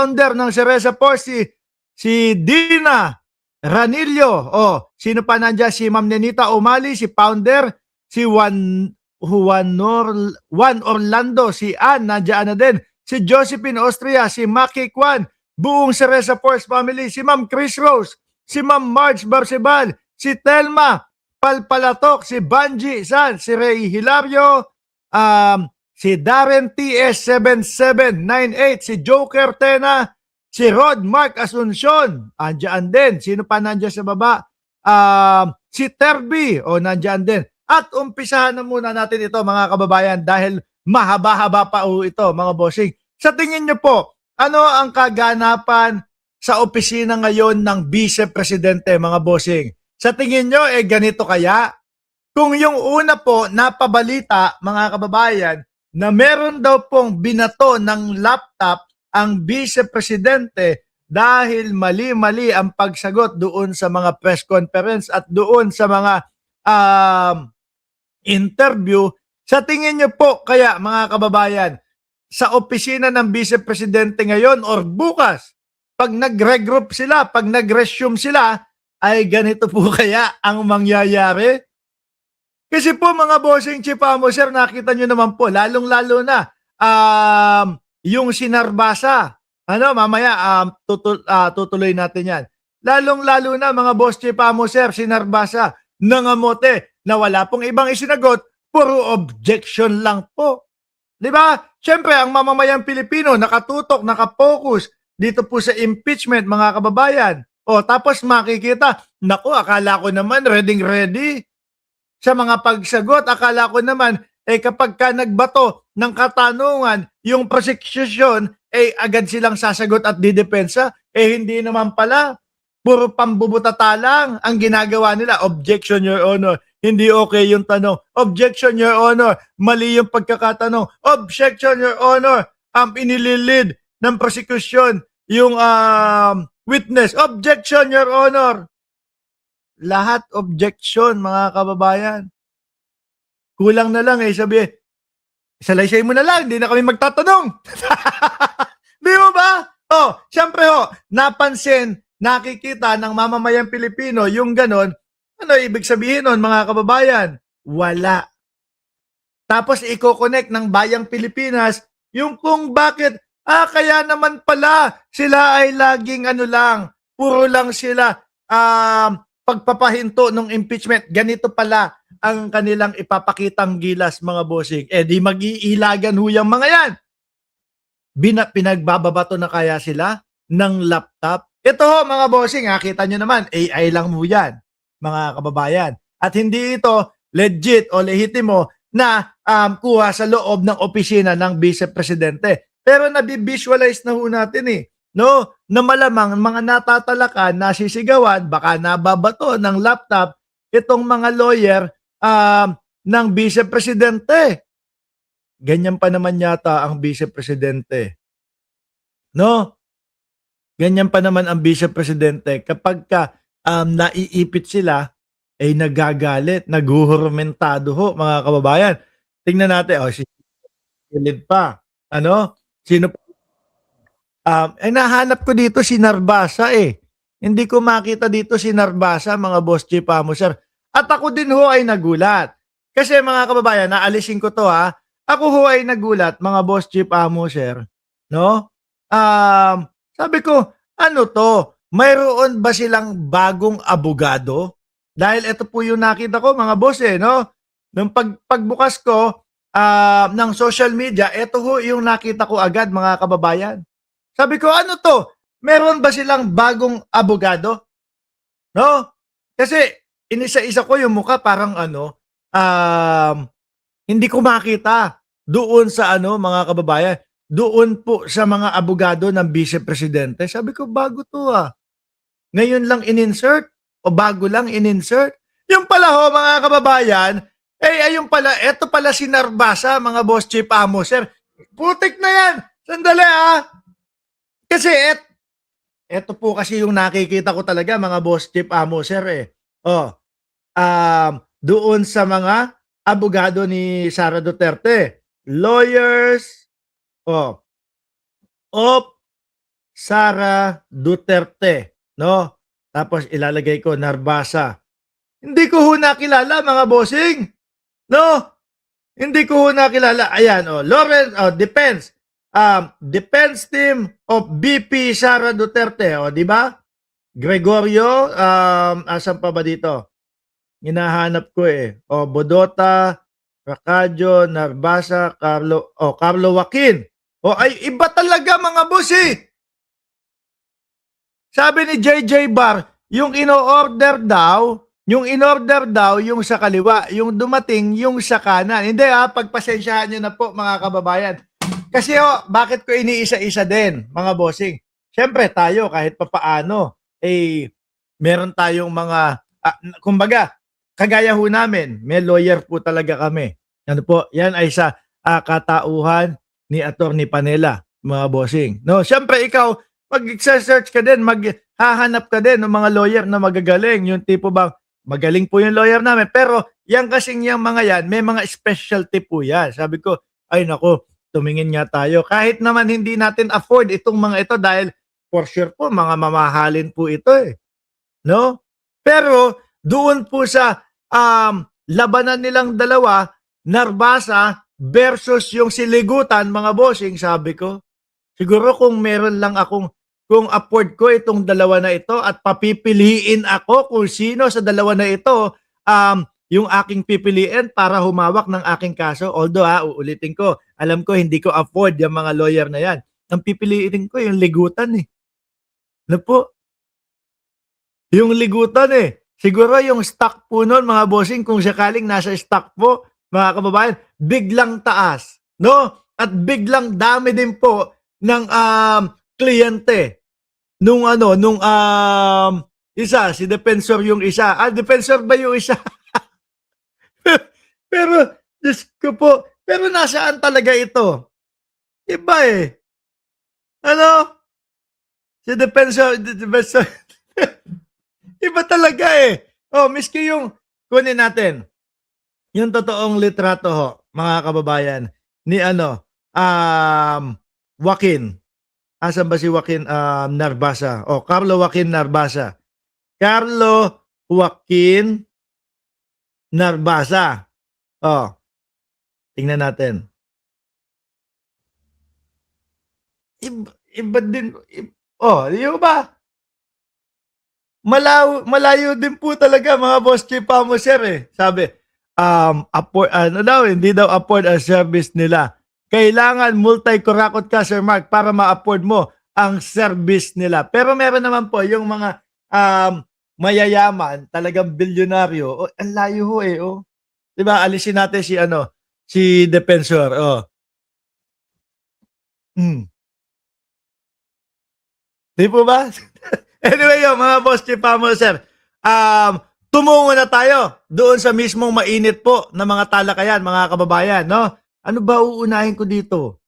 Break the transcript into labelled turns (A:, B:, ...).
A: founder ng Cereza Force, si Dina Ranillo. Sino pa nandiyan? Si Ma'am Nenita Umali, si founder, si Juan Orlando, si Ann, nandiyan na din. Si Josephine Austria, si Maki Kwan, buong Cereza Force family, si Ma'am Chris Rose, si Ma'am Marge Barcebal, si Telma Palpalatok, si Banji San, si Ray Hilario, si Darren TS7798, si Joker Tena, si Rod Mark Asuncion, andyan din. Sino pa nandiyan sa baba? Si Terby, nandiyan din. At umpisahan na muna natin ito mga kababayan dahil mahaba-haba pa ito mga bossing. Sa tingin nyo po, ano ang kaganapan sa opisina ngayon ng Vice Presidente mga bossing? Sa tingin nyo, ganito kaya? Kung yung una po napabalita mga kababayan na meron daw pong binato ng laptop ang Vice Presidente dahil mali-mali ang pagsagot doon sa mga press conference at doon sa mga interview, sa tingin nyo po kaya mga kababayan, sa opisina ng Vice Presidente ngayon or bukas, pag nag-regroup sila, pag nag-resume sila, ay ganito po kaya ang mangyayari? Kasi po mga bossing Chipamo, sir, nakita nyo naman po, lalong-lalo na yung sinarbasa. Mamaya tutuloy natin yan. Lalong-lalo na mga boss Chipamo, sir, sinarbasa, nangamote, na wala pong ibang isinagot, puro objection lang po. Di ba? Siyempre, ang mamamayang Pilipino, nakatutok, nakapokus dito po sa impeachment, mga kababayan. Tapos makikita, naku, akala ko naman ready sa mga pagsagot. Akala ko naman, kapag ka nagbato ng katanungan, yung prosecution, agad silang sasagot at didepensa. Hindi naman pala. Puro pambubutata lang ang ginagawa nila. Objection, Your Honor. Hindi okay yung tanong. Objection, Your Honor. Mali yung pagkakatanong. Objection, Your Honor. Inililid ng prosecution yung witness. Objection, Your Honor. Lahat objection, mga kababayan. Kulang na lang sabi, salaysay mo na lang, hindi na kami magtatanong. Di mo ba? Siyempre napansin, nakikita ng mamamayang Pilipino yung ganon. Ano ibig sabihin nun, mga kababayan? Wala. Tapos i-connect ng bayang Pilipinas yung kung bakit, kaya naman pala sila ay laging puro lang sila pagpapahinto ng impeachment. Ganito pala ang kanilang ipapakitang gilas, mga bossing. Di mag-iilagan yung mga yan. Pinagbababato na kaya sila ng laptop. Ito mga bossing, kita nyo naman, AI lang mo yan, mga kababayan. At hindi ito legit o lehitimo na kuha sa loob ng opisina ng Vice Presidente. Pero nabivisualize na natin no? Na malamang mga natatalakan, nasisigawan, baka nababato ng laptop itong mga lawyer ng Vice Presidente. Ganyan pa naman yata ang Vice Presidente. No? Ganyan pa naman ang Vice Presidente. Kapag naiipit sila, nagagalit, naguhurmentado mga kababayan. Tingnan natin, si Philip pa. Sino pa? Nahanap ko dito si Narbasa Hindi ko makita dito si Narbasa, mga boss Chipamo, sir. At ako din ay nagulat. Kasi mga kababayan, naalisin ko to Ako ay nagulat, mga boss Chipamo, sir. No? Sabi ko, ano to? Mayroon ba silang bagong abogado? Dahil ito po yung nakita ko, mga boss no? Nung pagbukas ko ng social media, ito yung nakita ko agad, mga kababayan. Sabi ko, ano to? Meron ba silang bagong abogado? No? Kasi inisa-isa ko yung mukha parang hindi ko makita doon sa mga kababayan. Doon po sa mga abogado ng Vice Presidente. Sabi ko, bago to Ngayon lang in-insert o bago lang in-insert? Yung pala mga kababayan, ayun pala, eto pala si Narbasa, mga boss Chipamo, sir. Putik na yan! Sandali Kasi eto po kasi yung nakikita ko talaga, mga boss Chipamo, sir doon sa mga abogado ni Sara Duterte. Lawyers, of Sara Duterte, no? Tapos ilalagay ko Narbasa. Hindi ko ho nakilala mga bossing. No? Hindi ko ho nakilala. Ayan, Lawrence, Defense. Defense Team of BP Sara Duterte, di ba? Gregorio, asan pa ba dito? Hinahanap ko eh. Bodota, Racadio, Narbasa, Carlo Joaquin. Ay iba talaga mga boss eh. Sabi ni JJ Bar, yung in-order daw yung sa kaliwa, yung dumating yung sa kanan. Hindi pagpasensyahan nyo na po mga kababayan. Kasi bakit ko iniisa-isa din mga bossing? Siyempre tayo kahit papaano, meron tayong mga, kumbaga, kagaya ho namin, may lawyer po talaga kami. Ano po, yan ay sa katauhan ni Attorney Panela, mga bossing. No, siyempre ikaw, mag-search ka din, maghahanap ka din ng mga lawyer na magagaling. Yung tipo bang, magaling po yung lawyer namin. Pero yan kasing yung mga yan, may mga specialty po yan. Sabi ko, ay nako, tumingin nga tayo. Kahit naman hindi natin afford itong mga ito dahil for sure po, mga mamahalin po ito eh. No? Pero doon po sa labanan nilang dalawa, Narbasa versus yung siligutan, mga bossing, sabi ko, siguro kung meron lang akong, kung afford ko itong dalawa na ito at papipiliin ako kung sino sa dalawa na ito yung aking pipiliin para humawak ng aking kaso. Although uulitin ko, alam ko hindi ko afford yung mga lawyer na yan. Ang pipiliin ko yung ligutan eh. Ano po? Yung ligutan eh. Siguro yung stock po nun, mga bossing, kung sakaling nasa stock po, mga kababayan, biglang taas. No? At biglang dami din po ng kliyente nung isa, si Defensor yung isa. Defensor ba yung isa? Pero, Diyos ko po, pero nasaan talaga ito? Iba eh. Ano? Si Defensor, iba talaga eh. Miski yung, kunin natin, yung totoong litrato ho, mga kababayan, ni Joaquin. Asan ba si Joaquin Narbasa? Carlo Joaquin Narbasa. Carlo Joaquin Narbasa. Tingnan natin. Iba din. Yung ba? Malayo din po talaga mga boss chief sir eh. Sabi, hindi daw afford ang service nila. Kailangan multi-kurakot ka, Sir Mark, para ma-afford mo ang service nila. Pero meron naman po yung mga mayayaman, talagang bilyonaryo. Ang layo ho eh. Diba? Alisin natin si Defensor. Di po ba? Anyway, mga boss chief sir. Tumungo na tayo doon sa mismong mainit po na mga talakayan, mga kababayan, no? Ano ba uunahin ko dito?